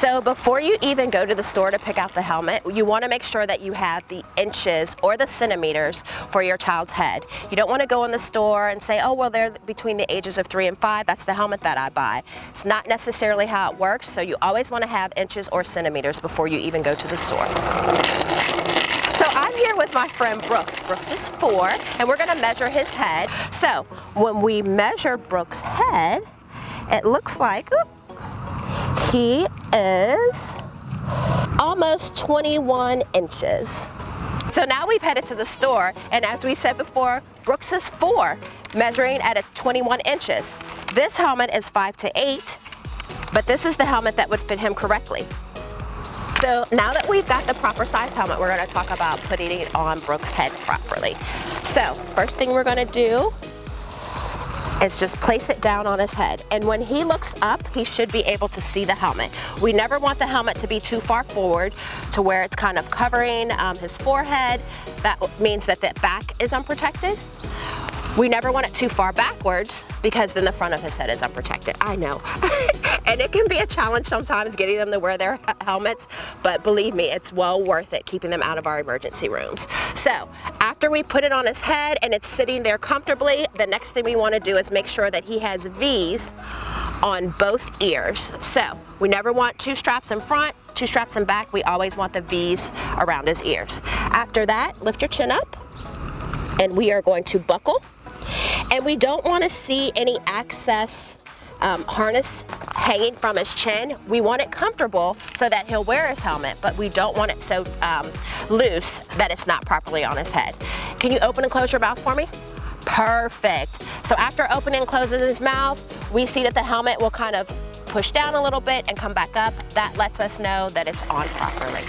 So before you even go to the store to pick out the helmet, you want to make sure that you have the inches or the centimeters for your child's head. You don't want to go in the store and say, oh, well, they're between the ages of 3 and 5. That's the helmet that I buy. It's not necessarily how it works, so you always want to have inches or centimeters before you even go to the store. So I'm here with my friend Brooks. Brooks is 4, and we're going to measure his head. So when we measure Brooks' head, it looks like he is almost 21 inches. So now we've headed to the store, and as we said before, Brooks is 4, measuring at 21 inches. This helmet is 5 to 8, but this is the helmet that would fit him correctly. So now that we've got the proper size helmet, we're going to talk about putting it on Brooks' head properly. So first thing we're going to do is just place it down on his head. And when he looks up, he should be able to see the helmet. We never want the helmet to be too far forward to where it's kind of covering his forehead. That means that the back is unprotected. We never want it too far backwards because then the front of his head is unprotected. I know. And it can be a challenge sometimes getting them to wear their helmets, but believe me, it's well worth it keeping them out of our emergency rooms. So after we put it on his head and it's sitting there comfortably, the next thing we want to do is make sure that he has V's on both ears. So we never want 2 straps in front, 2 straps in back. We always want the V's around his ears. After that, lift your chin up and we are going to buckle. And we don't want to see any excess harness hanging from his chin. We want it comfortable so that he'll wear his helmet, but we don't want it so loose that it's not properly on his head. Can you open and close your mouth for me? Perfect. So after opening and closing his mouth, we see that the helmet will kind of push down a little bit and come back up. That lets us know that it's on properly.